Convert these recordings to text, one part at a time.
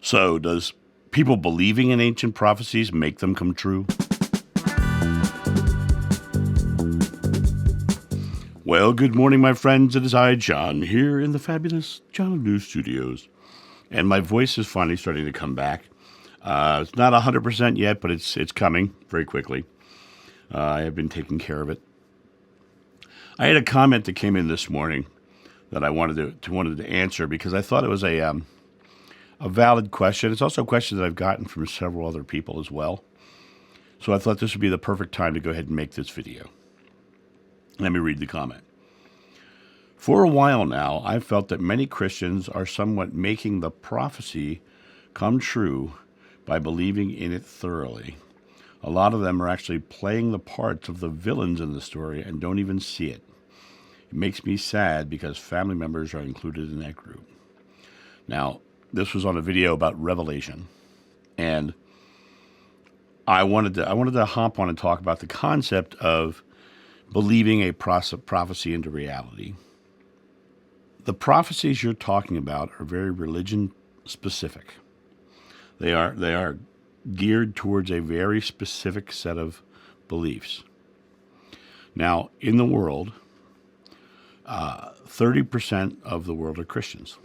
So, does people believing in ancient prophecies make them come true? Well, good morning, my friends. It is I, John, here in the fabulous John of News Studios. And my voice is finally starting to come back. It's not 100% yet, but it's coming very quickly. I have been taking care of it. I had a comment that came in this morning that I wanted to answer because I thought it was a valid question. It's also a question that I've gotten from several other people as well. So I thought this would be the perfect time to go ahead and make this video. Let me read the comment. For a while now, I've felt that many Christians are somewhat making the prophecy come true by believing in it thoroughly. A lot of them are actually playing the parts of the villains in the story and don't even see it. It makes me sad because family members are included in that group. Now, this was on a video about Revelation, and I wanted to hop on and talk about the concept of believing a prophecy into reality. The prophecies you're talking about are very religion specific. They are geared towards a very specific set of beliefs. Now, in the world, 30% of the world are Christians.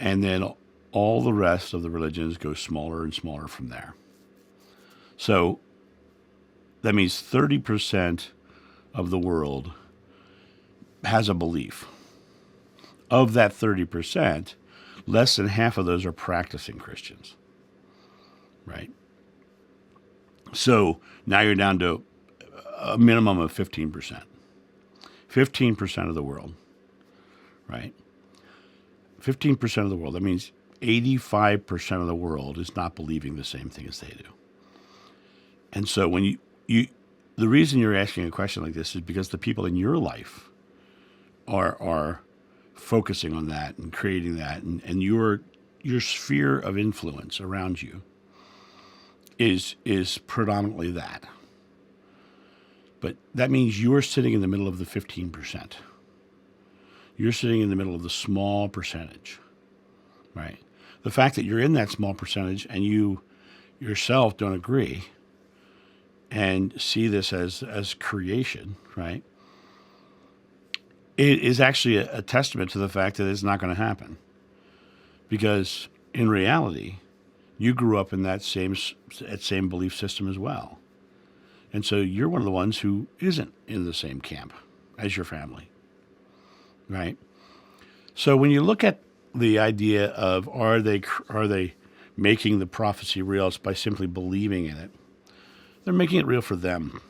And then all the rest of the religions go smaller and smaller from there. So that means 30% of the world has a belief. Of that 30%, less than half of those are practicing Christians, right? So now you're down to a minimum of 15%. 15% of the world, right? 15% of the world. That means 85% of the world is not believing the same thing as they do. And so when the reason you're asking a question like this is because the people in your life are focusing on that and creating that, and your sphere of influence around you is predominantly that. But that means you're sitting in the middle of the 15%. You're sitting in the middle of the small percentage, right? The fact that you're in that small percentage and you yourself don't agree and see this as creation, right? It is actually a testament to the fact that it's not going to happen. Because in reality, you grew up in that same belief system as well. And so you're one of the ones who isn't in the same camp as your family, right? So when you look at the idea of are they making the prophecy real by simply believing in it, they're making it real for them.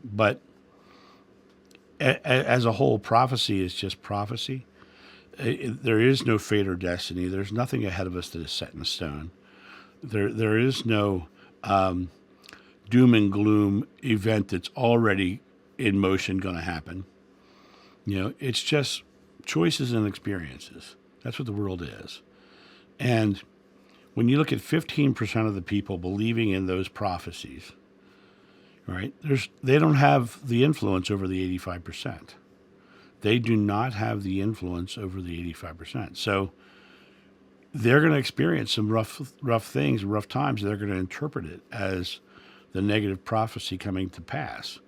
But as a whole, prophecy is just prophecy. There is no fate or destiny. There's nothing ahead of us that is set in stone. There is no doom and gloom event that's already in motion going to happen. It's just choices and experiences. That's what the world is. And when you look at 15% of the people believing in those prophecies, right, they don't have the influence over the 85%. They do not have the influence over the 85%. So they're going to experience some rough things, rough times. They're going to interpret it as the negative prophecy coming to pass.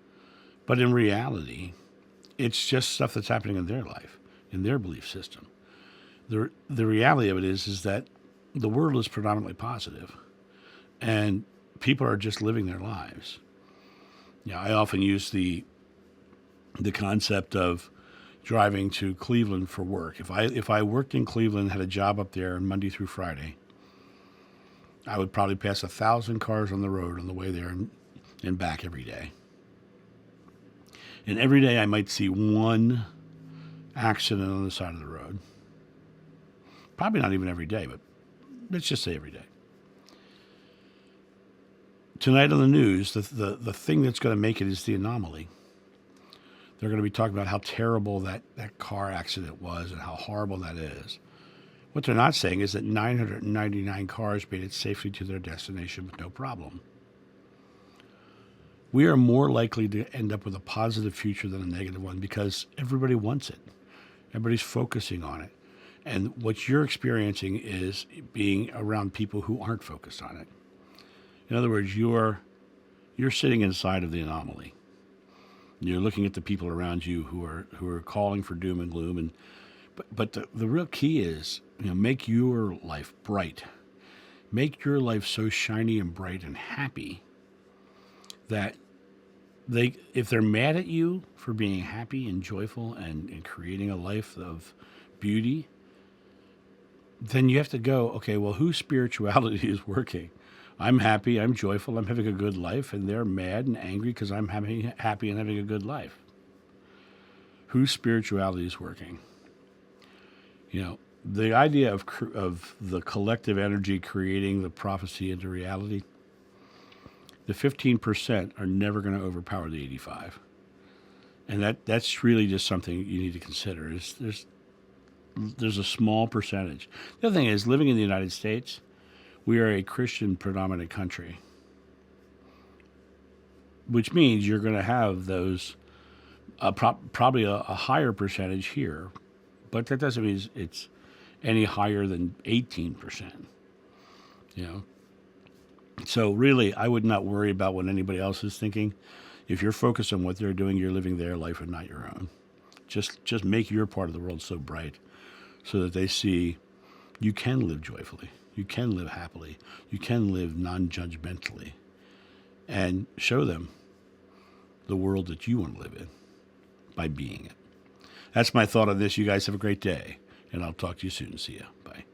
But in reality, it's just stuff that's happening in their life, in their belief system. The reality of it is that the world is predominantly positive, and people are just living their lives. I often use the concept of driving to Cleveland for work. If I worked in Cleveland, had a job up there Monday through Friday, I would probably pass 1,000 cars on the road on the way there and back every day. And every day I might see one accident on the side of the road. Probably not even every day, but let's just say every day. Tonight on the news, the thing that's going to make it is the anomaly. They're going to be talking about how terrible that car accident was and how horrible that is. What they're not saying is that 999 cars made it safely to their destination with no problem. We are more likely to end up with a positive future than a negative one because everybody wants it. Everybody's focusing on it. And what you're experiencing is being around people who aren't focused on it. In other words, you're sitting inside of the anomaly. You're looking at the people around you who are calling for doom and gloom, and but the real key is, make your life bright, make your life so shiny and bright and happy that if they're mad at you for being happy and joyful and creating a life of beauty, then you have to go, okay, well, whose spirituality is working? I'm happy, I'm joyful, I'm having a good life, and they're mad and angry because I'm happy and having a good life. Whose spirituality is working? The idea of the collective energy creating the prophecy into reality, the 15% are never going to overpower the 85. And that's really just something you need to consider. There's a small percentage. The other thing is, living in the United States, we are a Christian predominant country, which means you're going to have those probably a higher percentage here, but that doesn't mean it's any higher than 18%. So really, I would not worry about what anybody else is thinking. If you're focused on what they're doing, you're living their life and not your own. Just make your part of the world so bright so that they see you can live joyfully, you can live happily, you can live non-judgmentally, and show them the world that you want to live in by being it. That's my thought on this. You guys have a great day, and I'll talk to you soon. See ya. Bye.